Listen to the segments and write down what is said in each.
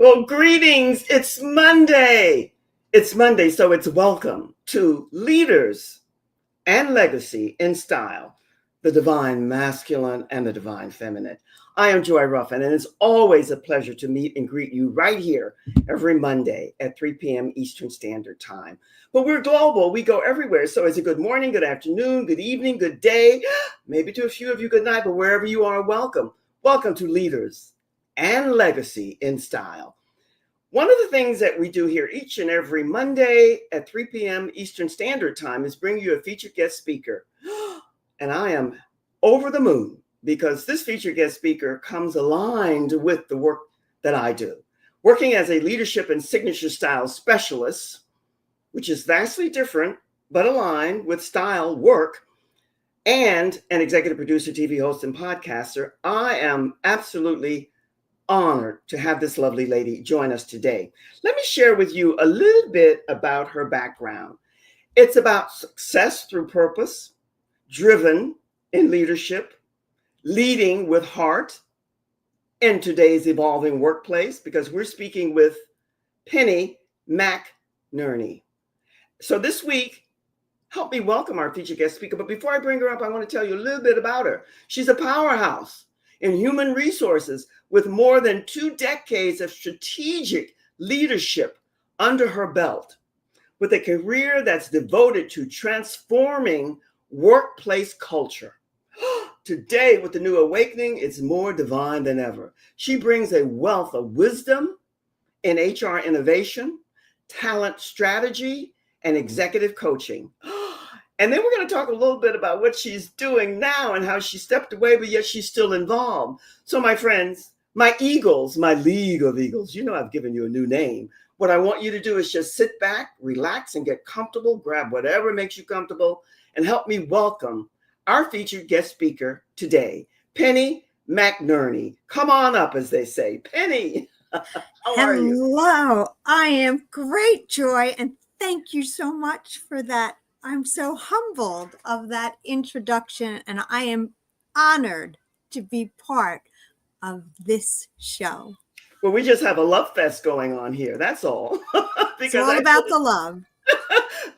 Well, greetings. It's Monday. It's Monday, so it's welcome to Leaders and Legacy in Style, the divine masculine and the divine feminine. I am Joy Ruffin, and it's always a pleasure to meet and greet you right here every Monday at 3 p.m. Eastern Standard Time. But we're global. We go everywhere. So it's a good morning, good afternoon, good evening, good day, maybe to a few of you, good night, but wherever you are, welcome. Welcome to Leaders and Legacy in Style. One of the things that we do here each and every Monday at 3 p.m. Eastern Standard Time is bring you a featured guest speaker. And I am over the moon because this featured guest speaker comes aligned with the work that I do. Working as a leadership and signature style specialist, which is vastly different, but aligned with style work, and an executive producer, TV host, and podcaster, I am absolutely honored to have this lovely lady join us today. Let me share with you a little bit about her background. It's about success through purpose, driven in leadership, leading with heart in today's evolving workplace, because we're speaking with Penny McNerney. So this week, help me welcome our featured guest speaker. But before I bring her up, I want to tell you a little bit about her. She's a powerhouse in human resources with more than 2 decades of strategic leadership under her belt, with a career that's devoted to transforming workplace culture. Today, with the new awakening, it's more divine than ever. She brings a wealth of wisdom in HR innovation, talent strategy, and executive coaching. And then we're going to talk a little bit about what she's doing now and how she stepped away, but yet she's still involved. So my friends, my Eagles, my League of Eagles, you know I've given you a new name. What I want you to do is just sit back, relax, and get comfortable. Grab whatever makes you comfortable and help me welcome our featured guest speaker today, Penny McNerney. Come on up, as they say. Penny, how are you? Hello, I am great, Joy, and thank you so much for that. I'm so humbled of that introduction, and I am honored to be part of this show. Well, we just have a love fest going on here. That's all. It's all about the love.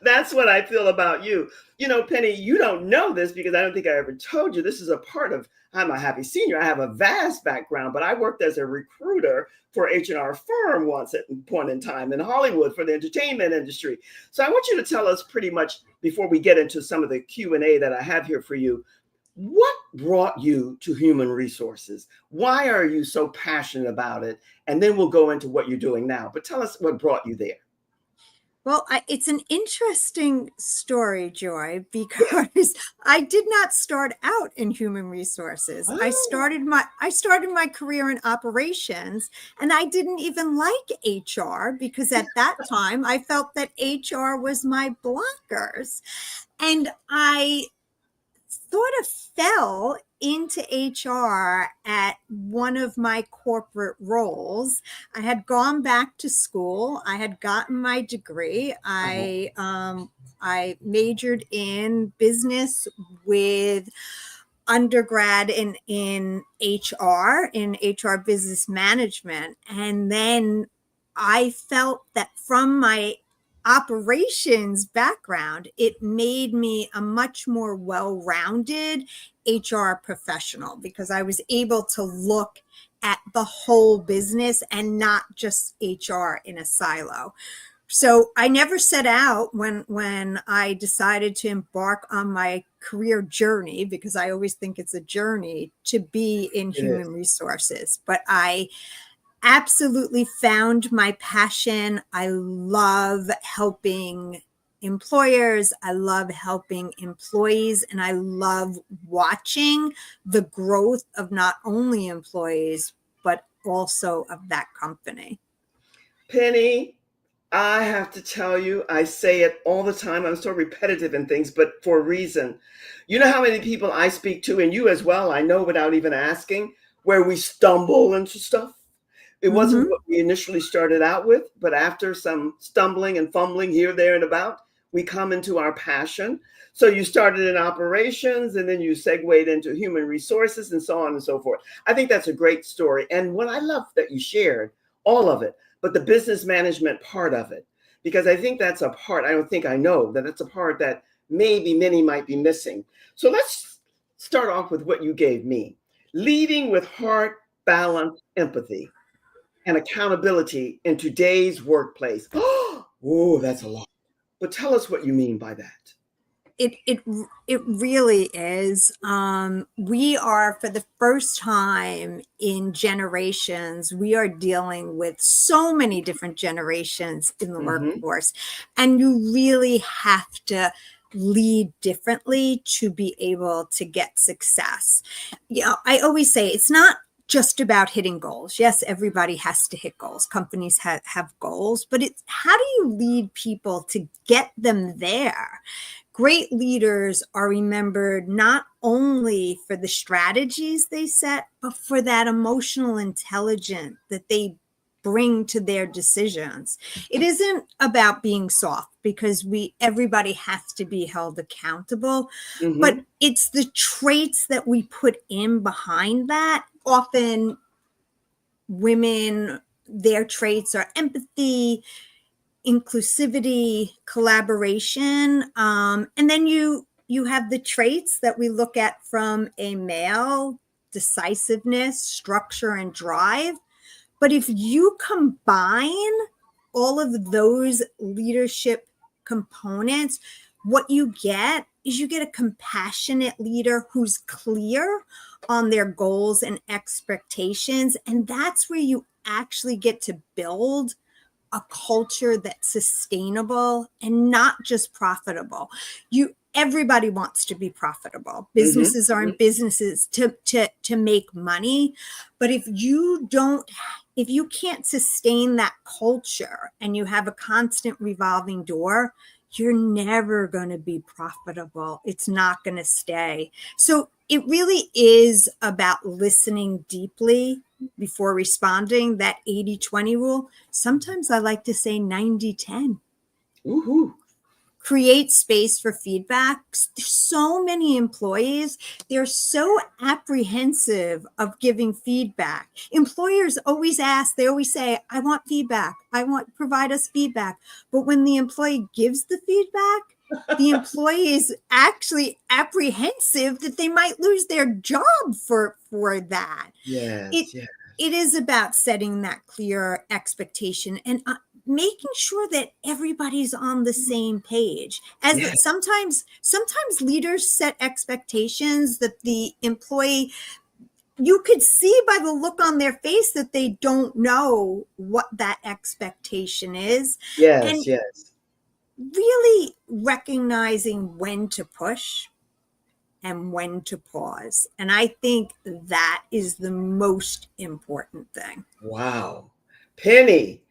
That's what I feel about you. You know, Penny, you don't know this because I don't think I ever told you. This is a part of, I'm a happy senior. I have a vast background, but I worked as a recruiter for H&R firm once at a point in time in Hollywood for the entertainment industry. So I want you to tell us pretty much, before we get into some of the Q&A that I have here for you, what brought you to human resources? Why are you so passionate about it? And then we'll go into what you're doing now. But tell us what brought you there. Well, it's an interesting story, Joy, because I did not start out in human resources. Oh. I started my career in operations, and I didn't even like HR because at that time I felt that HR was my blockers. And I sort of fell into HR at one of my corporate roles. I had gone back to school. I had gotten my degree. I majored in business with undergrad in HR business management. And then I felt that from my operations background, it made me a much more well-rounded HR professional because I was able to look at the whole business and not just HR in a silo. So I never set out when I decided to embark on my career journey, because I always think it's a journey, to be in human resources. But I absolutely found my passion. I love helping employers. I love helping employees, and I love watching the growth of not only employees, but also of that company. Penny, I have to tell you, I say it all the time. I'm so repetitive in things, but for a reason. You know how many people I speak to, and you as well, I know without even asking, where we stumble into stuff? It wasn't what we initially started out with, but after some stumbling and fumbling here, there, and about, we come into our passion. So you started in operations, and then you segued into human resources, and so on and so forth. I think that's a great story. And what I love that you shared all of it, but the business management part of it. Because I think that's a part, I don't think I know that it's a part that maybe many might be missing. So let's start off with what you gave me: leading with heart, balance, empathy, and accountability in today's workplace. Oh, that's a lot. But tell us what you mean by that. It really is. We are, for the first time in generations, we are dealing with so many different generations in the Mm-hmm. workforce, and you really have to lead differently to be able to get success. I always say it's not just about hitting goals. Yes, everybody has to hit goals. Companies have goals, but it's how do you lead people to get them there? Great leaders are remembered not only for the strategies they set, but for that emotional intelligence that they bring to their decisions. It isn't about being soft, because everybody has to be held accountable, but Mm-hmm. it's the traits that we put in behind that. Often women, their traits are empathy, inclusivity, collaboration, and then you have the traits that we look at from a male: decisiveness, structure, and drive. But if you combine all of those leadership components, what you get a compassionate leader who's clear on their goals and expectations, and that's where you actually get to build a culture that's sustainable and not just profitable. Everybody wants to be profitable. Mm-hmm. Businesses are in businesses to make money, but if you can't sustain that culture and you have a constant revolving door, you're never going to be profitable. It's not going to stay. So it really is about listening deeply before responding, that 80-20 rule. Sometimes I like to say 90-10. Woohoo. Create space for feedback. So many employees, they're so apprehensive of giving feedback. Employers always ask, they always say, I want feedback. Provide us feedback. But when the employee gives the feedback, the employee is actually apprehensive that they might lose their job for that. It Yes, yes, it is about setting that clear expectation and making sure that everybody's on the same page. As yes, sometimes leaders set expectations that the employee, you could see by the look on their face that they don't know what that expectation is, yes, and yes. really recognizing when to push and when to pause. And I think that is the most important thing. Wow. Penny,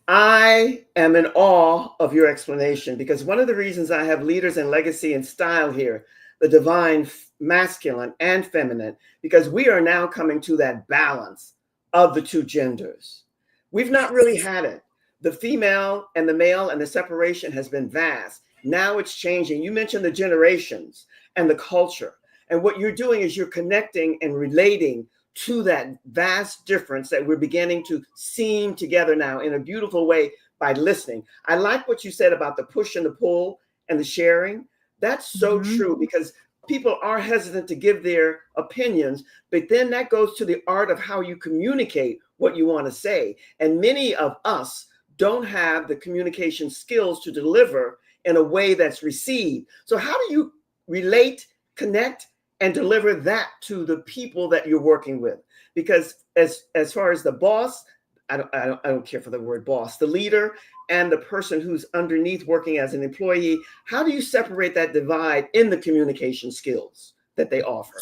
I am in awe of your explanation, because one of the reasons I have leaders in legacy and style here, the divine masculine and feminine, because we are now coming to that balance of the two genders. We've not really Yes. had it. The female and the male and the separation has been vast. Now it's changing. You mentioned the generations and the culture. And what you're doing is you're connecting and relating to that vast difference that we're beginning to seam together now in a beautiful way by listening. I like what you said about the push and the pull and the sharing. That's so Mhm. true, because people are hesitant to give their opinions, but then that goes to the art of how you communicate what you want to say. And many of us don't have the communication skills to deliver in a way that's received. So, how do you relate, connect, and deliver that to the people that you're working with? Because as far as the boss, I don't care for the word boss, the leader and the person who's underneath working as an employee, how do you separate that divide in the communication skills that they offer?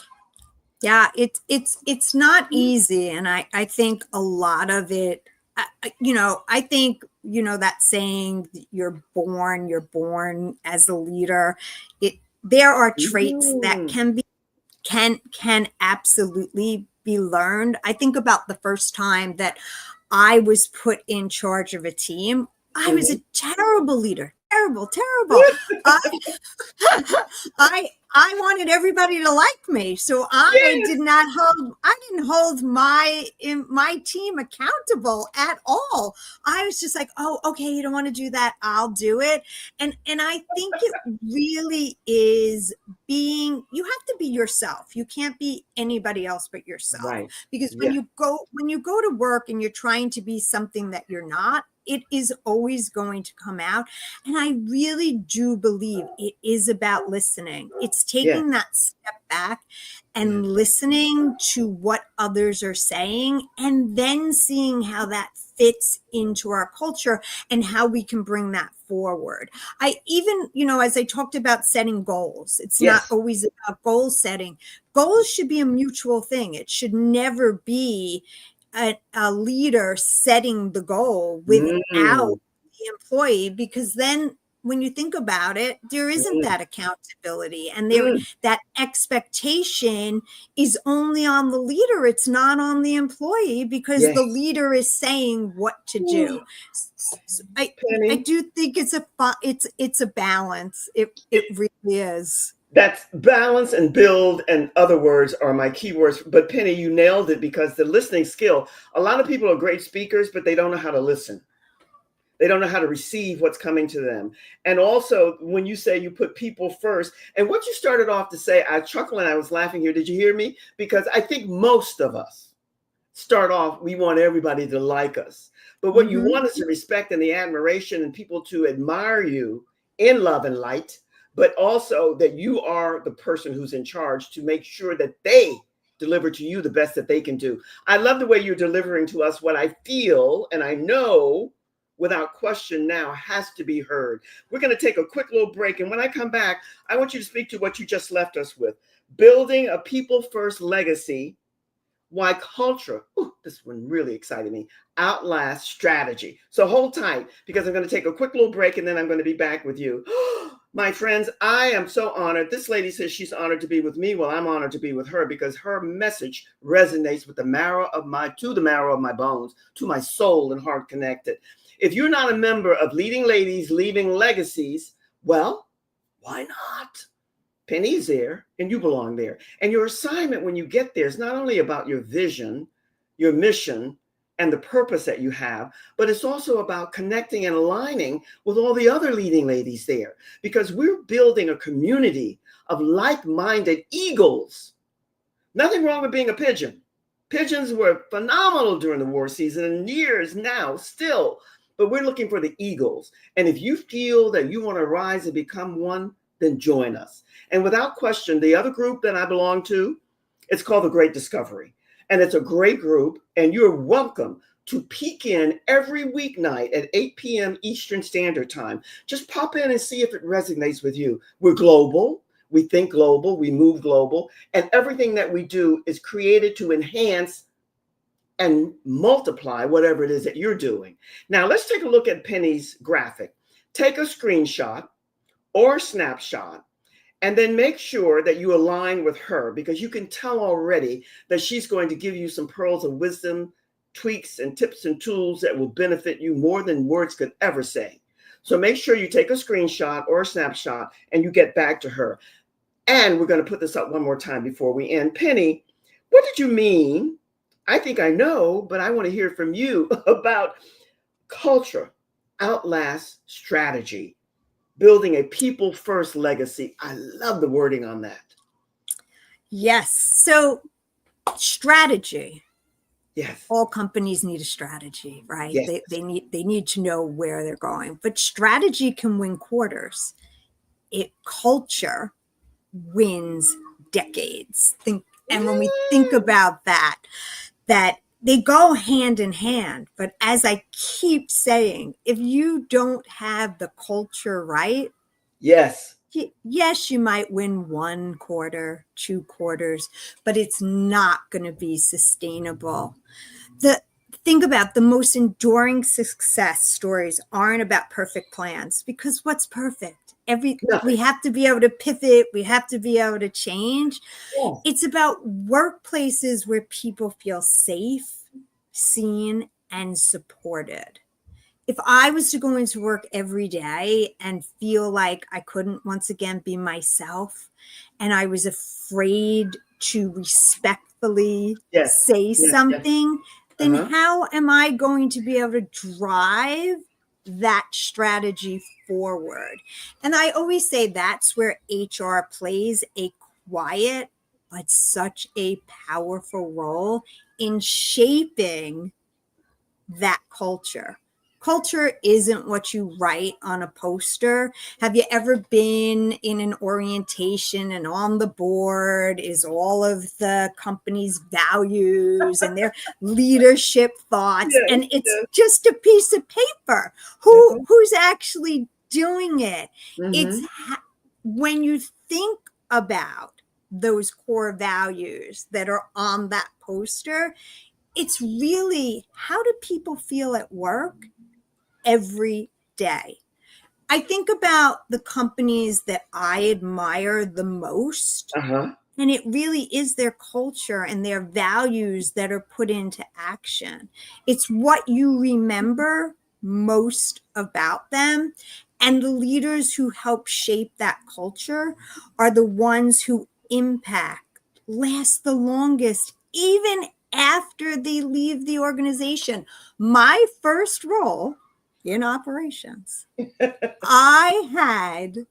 Yeah, it's not easy, and I think a lot of it. I think that saying, you're born as a leader. There are traits that Mm, can absolutely be learned. I think about the first time that I was put in charge of a team. I was a mhm. terrible leader, terrible, terrible. I, I wanted everybody to like me, so Yes. I didn't hold my team accountable at all. I was just like, oh, okay, you don't want to do that, I'll do it. And I think it really is you have to be yourself. You can't be anybody else but yourself. Right. Because Yeah. when you go to work and you're trying to be something that you're not, it is always going to come out. And I really do believe it is about listening. It's Yeah. taking that step back Yeah. and listening to what others are saying, and then seeing how that fits into our culture and how we can bring that forward. I even, as I talked about setting goals, it's not Yes. always about goal setting. Goals should be a mutual thing. It should never be a leader setting the goal without Mm, the employee, because then when you think about it, there isn't mm, that accountability, and mm. that expectation is only on the leader. It's not on the employee, because the Yes. leader is saying what to Ooh, do. So I Penny, do think it's a balance. It really is. that's balance and build, and other words are my keywords. But Penny, you nailed it, because the listening skill, a lot of people are great speakers, but they don't know how to listen. They don't know how to receive what's coming to them. And also, when you say you put people first, and what you started off to say, I chuckle and I was laughing here. Did you hear me? Because I think most of us start off, we want everybody to like us. But what you Mm-hmm. want is the respect and the admiration and people to admire you in love and light, but also that you are the person who's in charge to make sure that they deliver to you the best that they can do. I love the way you're delivering to us what I feel and I know without question now has to be heard. We're going to take a quick little break. And when I come back, I want you to speak to what you just left us with: building a people first legacy, why culture, ooh, this one really excited me, outlasts strategy. So hold tight, because I'm going to take a quick little break and then I'm going to be back with you. My friends, I am so honored. This lady says she's honored to be with me. Well, I'm honored to be with her, because her message resonates with to the marrow of my bones, to my soul and heart connected. If you're not a member of Leading Ladies Leaving Legacies, well, why not? Penny's there and you belong there. And your assignment when you get there is not only about your vision, your mission, and the purpose that you have, but it's also about connecting and aligning with all the other leading ladies there, because we're building a community of like minded eagles. Nothing wrong with being a pigeon. Pigeons were phenomenal during the war season and years now still, but we're looking for the eagles. And if you feel that you want to rise and become one, then join us. And without question, the other group that I belong to, it's called the Great Discovery. And it's a great group, and you're welcome to peek in every weeknight at 8 p.m. Eastern Standard Time. Just pop in and see if it resonates with you. We're global. We think global. We move global. And everything that we do is created to enhance and multiply whatever it is that you're doing. Now, let's take a look at Penny's graphic. Take a screenshot or snapshot, and then make sure that you align with her, because you can tell already that she's going to give you some pearls of wisdom, tweaks, and tips and tools that will benefit you more than words could ever say. So make sure you take a screenshot or a snapshot and you get back to her. And we're going to put this up one more time before we end. Penny, what did you mean? I think I know, but I want to hear from you about culture outlasts strategy, building a people first legacy. I love the wording on that. Yes. So strategy. Yes. All companies need a strategy, right? Yes. They need to know where they're going. But strategy can win quarters. Culture wins decades. And when we think about that they go hand in hand. But as I keep saying, if you don't have the culture right, Yes. yes, you might win 1 quarter, 2 quarters, but it's not going to be sustainable. Think about the most enduring success stories aren't about perfect plans, because what's perfect? We Nothing. have to be able to pivot. We have to be able to change. Yes. It's about workplaces where people feel safe, seen, and supported. if I was to go into work every day and feel like I couldn't once again be myself, and I was afraid to respectfully Yes. say Yes. Yes. something, then Uh-huh. how am I going to be able to drive that strategy forward? And I always say that's where HR plays a quiet but such a powerful role in shaping that culture. Culture isn't what you write on a poster. Have you ever been in an orientation and on the board is all of the company's values and their leadership thoughts, Yes. and it's Yes. just a piece of paper? Uh-huh. Who's actually doing it? It's Mm-hmm. when you think about those core values that are on that poster, it's really, how do people feel at work every day? I think about the companies that I admire the most, Uh-huh. and it really is their culture and their values that are put into action. It's what you remember most about them. And the leaders who help shape that culture are the ones who impact last the longest, even after they leave the organization. My first role in operations, I had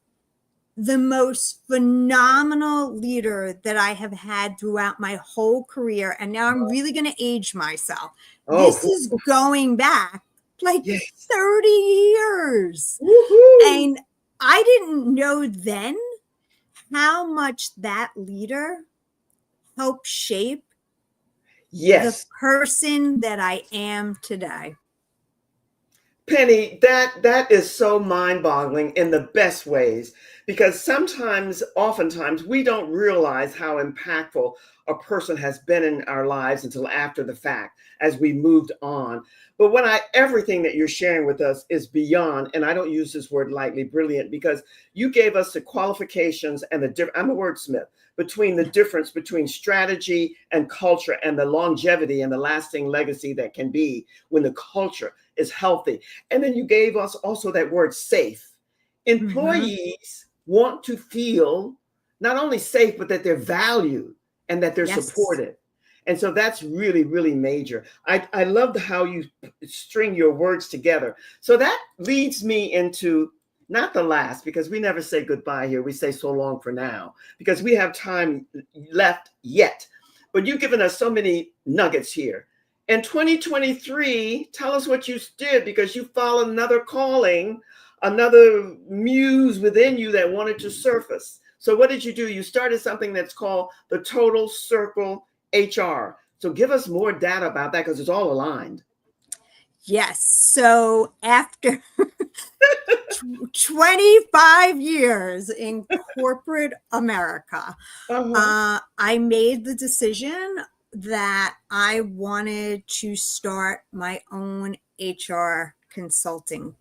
the most phenomenal leader that I have had throughout my whole career. And now I'm really going to age myself. This Oh, is going back like yes. 30 years. Woohoo. And I didn't know then how much that leader helped shape the Yes. person that I am today. Penny, that is so mind-boggling in the best ways, because oftentimes, we don't realize how impactful a person has been in our lives until after the fact, as we moved on. But everything that you're sharing with us is beyond, and I don't use this word lightly, brilliant, because you gave us the qualifications and I'm a wordsmith, between the difference between strategy and culture, and the longevity and the lasting legacy that can be when the culture is healthy. And then you gave us also that word safe. Mm-hmm. Employees want to feel not only safe, but that they're valued and that they're Yes. supported. And so that's really, really major. I love how you string your words together. So that leads me into not the last, because we never say goodbye here. We say so long for now, because we have time left yet. But you've given us so many nuggets here. In 2023, tell us what you did, because you followed another calling, another muse within you that wanted to surface. So what did you do? You started something that's called the Total Circle HR. So give us more data about that, because it's all aligned. Yes. So after 25 years in corporate America, Uh-huh. I made the decision that I wanted to start my own HR consulting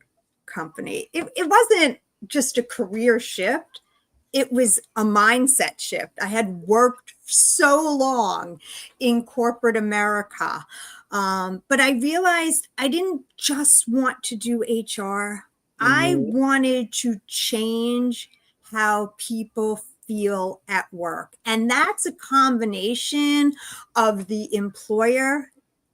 company. It wasn't just a career shift, it was a mindset shift. I had worked so long in corporate America, but I realized I didn't just want to do HR. I Mm-hmm. wanted to change how people feel at work. And that's a combination of the employer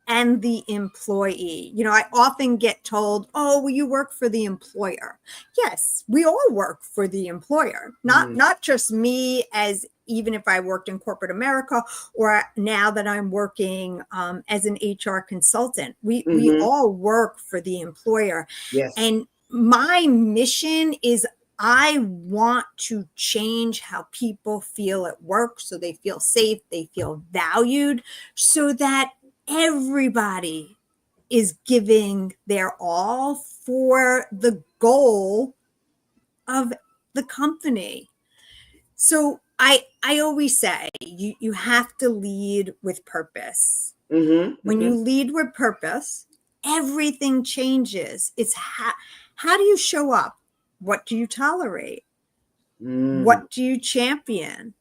and the employee. You know, I often get told, oh, well, you work for the employer. Yes, we all work for the employer, not just me, as even if I worked in corporate America, or now that I'm working as an HR consultant, we Mm-hmm. all work for the employer. Yes. And my mission is, I want to change how people feel at work, so they feel safe, they feel valued, so that everybody is giving their all for the goal of the company. So I always say you have to lead with purpose. Mm-hmm. When Mm-hmm. you lead with purpose, everything changes. It's how do you show up? What do you tolerate? Mm. What do you champion?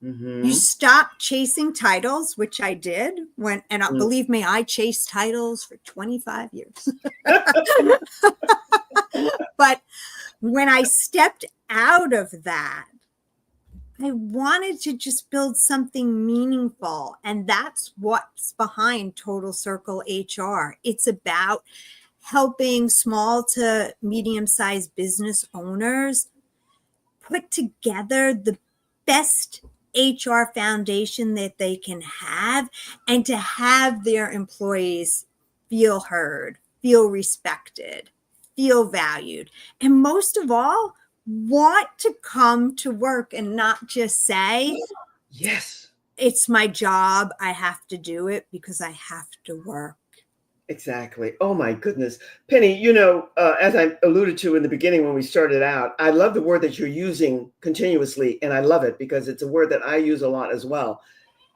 You Mm-hmm. stop chasing titles, which I did Mm. believe me, I chased titles for 25 years. But when I stepped out of that, I wanted to just build something meaningful. And that's what's behind Total Circle HR. It's about helping small to medium sized business owners put together the best HR foundation that they can have, and to have their employees feel heard, feel respected, feel valued, and most of all, want to come to work and not just say, Yes. it's my job, I have to do it because I have to work. Exactly. Oh my goodness. Penny, as I alluded to in the beginning when we started out, I love the word that you're using continuously, and I love it because it's a word that I use a lot as well.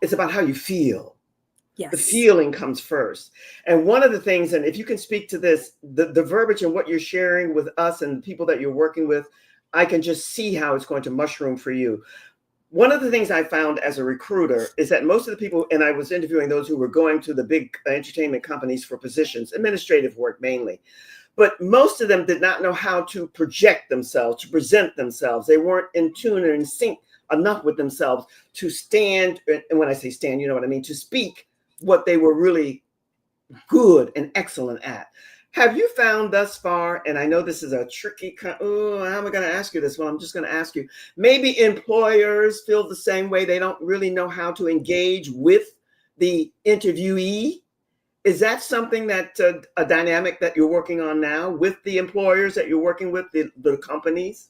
It's about how you feel. The Yes. feeling comes first. And one of the things, and if you can speak to this, the verbiage and what you're sharing with us and the people that you're working with, I can just see how it's going to mushroom for you. One of the things I found as a recruiter is that most of the people, and I was interviewing those who were going to the big entertainment companies for positions, administrative work mainly, but most of them did not know how to project themselves, to present themselves. They weren't in tune or in sync enough with themselves to stand. And when I say stand, you know what I mean, to speak what they were really good and excellent at. Have you found thus far, and I know this is a tricky, oh, how am I going to ask you this? Well, I'm just going to ask you, maybe employers feel the same way. They don't really know how to engage with the interviewee. Is that something that a dynamic that you're working on now with the employers that you're working with, the companies?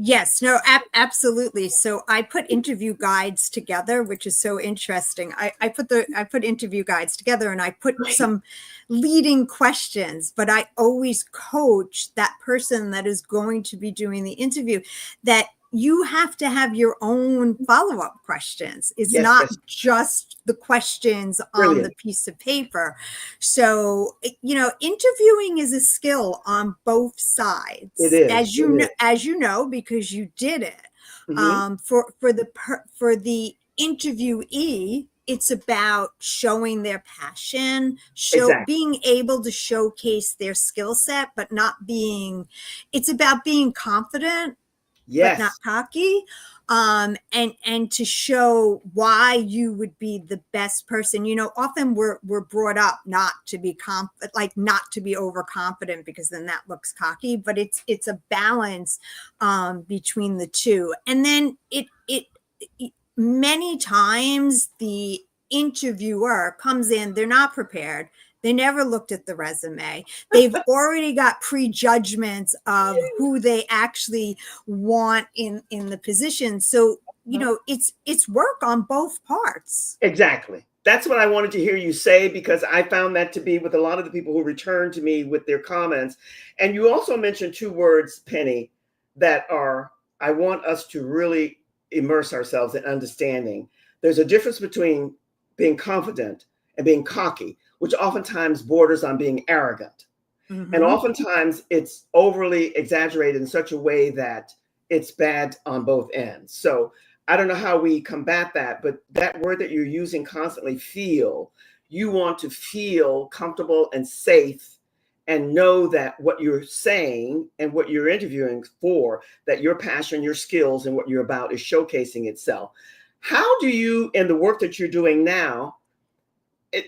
Yes, no, absolutely. So I put interview guides together, which is so interesting. I put interview guides together, and I put Right. some leading questions, but I always coach that person that is going to be doing the interview that you have to have your own follow-up questions. It's Yes, not yes. just the questions on the Brilliant. piece of paper. So, interviewing is a skill on both It sides, is. It is. as you know, because you did it. Hmm. For the interviewee, it's about showing their passion, Exactly. being able to showcase their skill set, but not being. It's about being confident but not Yes. cocky, and to show why you would be the best person. Often we're brought up not to be not to be overconfident, because then that looks cocky, but it's a balance between the two. And then it many times the interviewer comes in, they're not prepared, they never looked at the resume, they've already got prejudgments of who they actually want in the position. So it's work on both parts. Exactly. That's what I wanted to hear you say, because I found that to be with a lot of the people who return to me with their comments. And you also mentioned two words, Penny, that are, I want us to really immerse ourselves in understanding. There's a difference between being confident and being cocky, which oftentimes borders on being arrogant. And Mm-hmm. oftentimes it's overly exaggerated in such a way that it's bad on both ends. So I don't know how we combat that, but that word that you're using constantly, feel, you want to feel comfortable and safe and know that what you're saying and what you're interviewing for, that your passion, your skills, and what you're about is showcasing itself. How do you, in the work that you're doing now,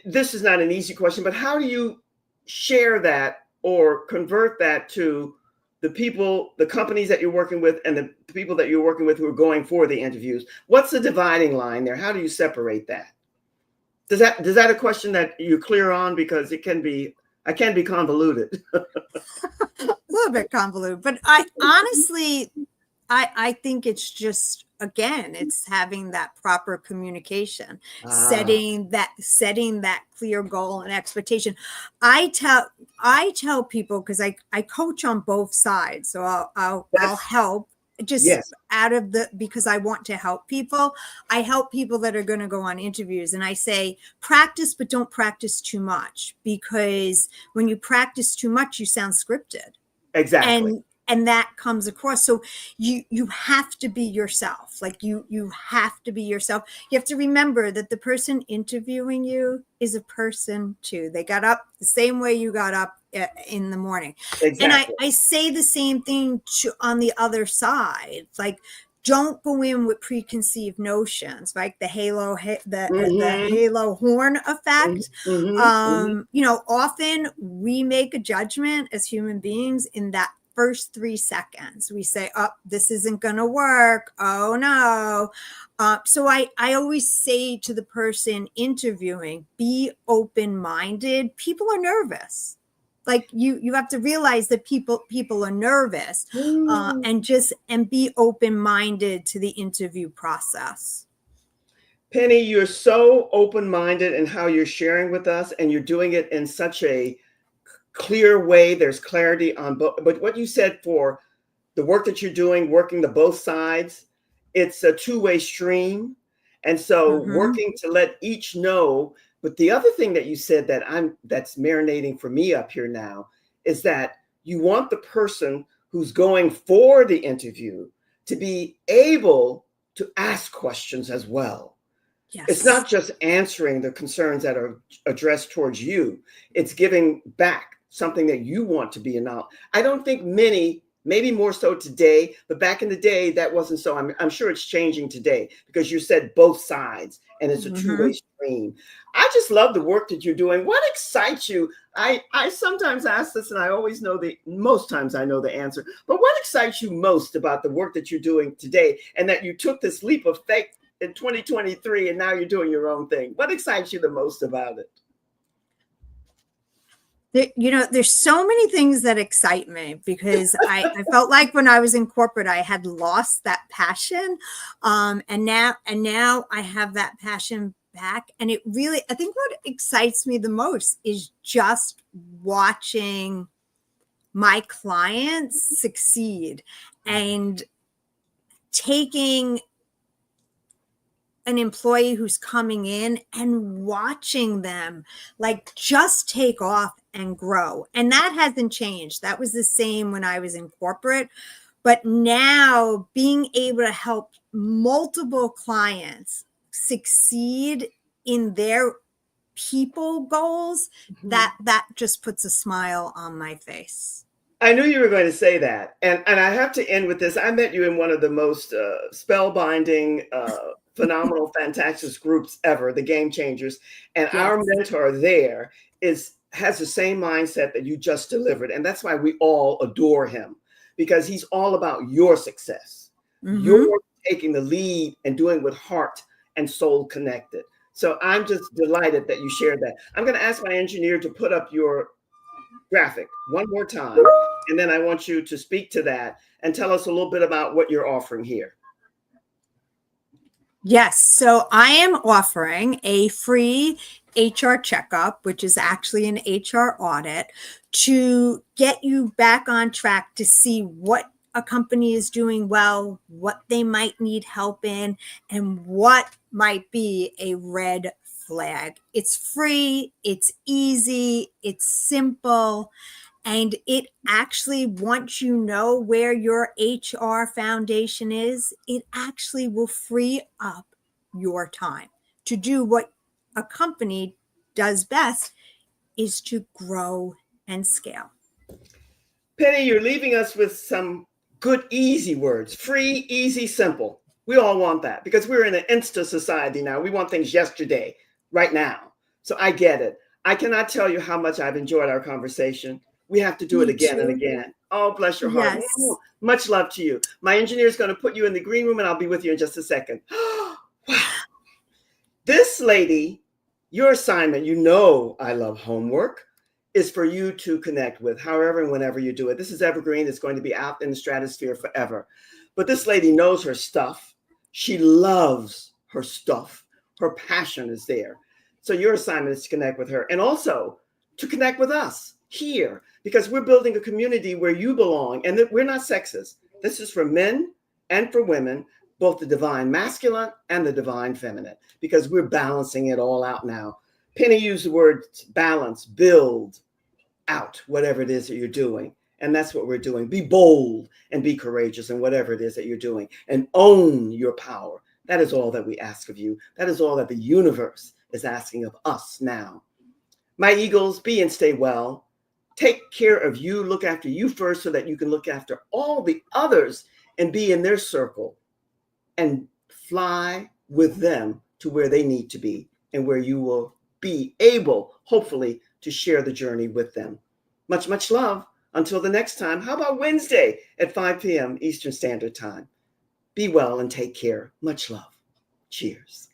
this is not an easy question, but how do you share that or convert that to the people, the companies that you're working with, and the people that you're working with who are going for the interviews? What's the dividing line there? How do you separate that? Does that a question that you're clear on? Because I can be convoluted. A little bit convoluted, but I honestly, I think it's just, again, it's having that proper communication, Ah, setting that clear goal and expectation. I tell people, because I coach on both sides, so I'll that's help just yes, out of the, because I want to help people. I help people that are going to go on interviews, and I say, practice, but don't practice too much, because when you practice too much, you sound scripted. exactly. and and that comes across. So you have to be yourself. Like you have to be yourself. You have to remember that the person interviewing you is a person too. They got up the same way you got up in the morning. And Exactly. I say the same thing on the other side. Like, don't go in with preconceived notions, like the the Mm-hmm. halo horn effect. Mm-hmm. Often we make a judgment as human beings in that first 3 seconds. We say, oh, this isn't going to work. Oh, no. So I always say to the person interviewing, be open-minded. People are nervous. Like you have to realize that people are nervous, Mm-hmm. and be open-minded to the interview process. Penny, you're so open-minded in how you're sharing with us, and you're doing it in such a clear way. There's clarity on both. But what you said for the work that you're doing, working the both sides, it's a two-way stream. And so Mm-hmm. working to let each know. But the other thing that you said that's marinating for me up here now is that you want the person who's going for the interview to be able to ask questions as well. It's Yes. not just answering the concerns that are addressed towards you, it's giving back something that you want to be a. I don't think many, maybe more so today, but back in the day, that wasn't so. I'm sure it's changing today because you said both sides and it's a two-way Mm-hmm. stream. I just love the work that you're doing. What excites you? I sometimes ask this and I always know most times I know the answer, but what excites you most about the work that you're doing today and that you took this leap of faith in 2023 and now you're doing your own thing? What excites you the most about it? There's so many things that excite me because I felt like when I was in corporate, I had lost that passion. And now I have that passion back. And it really, I think what excites me the most is just watching my clients succeed and taking an employee who's coming in and watching them like just take off and grow. And that hasn't changed. That was the same when I was in corporate. But now being able to help multiple clients succeed in their people goals, Mhm. that just puts a smile on my face. I knew you were going to say that. And I have to end with this. I met you in one of the most spellbinding, phenomenal, fantastic groups ever, the Game Changers. And our Yes. mentor there has the same mindset that you just delivered. And that's why we all adore him, because he's all about your success. You're Mm-hmm. taking the lead and doing with heart and soul connected. So I'm just delighted that you shared that. I'm going to ask my engineer to put up your graphic one more time. And then I want you to speak to that and tell us a little bit about what you're offering here. Yes. So I am offering a free HR checkup, which is actually an HR audit, to get you back on track to see what a company is doing well, what they might need help in, and what might be a red flag. It's free, it's easy, it's simple. And it actually, once you know where your HR foundation is, it actually will free up your time to do what a company does best, is to grow and scale. Penny, you're leaving us with some good, easy words: free, easy, simple. We all want that because we're in an insta society now. We want things yesterday, right now. So I get it. I cannot tell you how much I've enjoyed our conversation. We have to do it Me again and too. again. Oh, bless your heart. Yes. Much love to you. My engineer is going to put you in the green room and I'll be with you in just a second. Wow. This lady, your assignment, I love homework, is for you to connect with however and whenever you do it. This is evergreen. It's going to be out in the stratosphere forever. But this lady knows her stuff. She loves her stuff. Her passion is there. So your assignment is to connect with her and also to connect with us here because we're building a community where you belong and that we're not sexist. This is for men and for women, both the divine masculine and the divine feminine, because we're balancing it all out now. Penny used the word balance, build out whatever it is that you're doing. And that's what we're doing. Be bold and be courageous in whatever it is that you're doing, and own your power. That is all that we ask of you. That is all that the universe is asking of us now. My Eagles, be and stay well. Take care of you. Look after you first so that you can look after all the others and be in their circle and fly with them to where they need to be and where you will be able, hopefully, to share the journey with them. Much, much love. Until the next time, how about Wednesday at 5 p.m. Eastern Standard Time? Be well and take care. Much love. Cheers.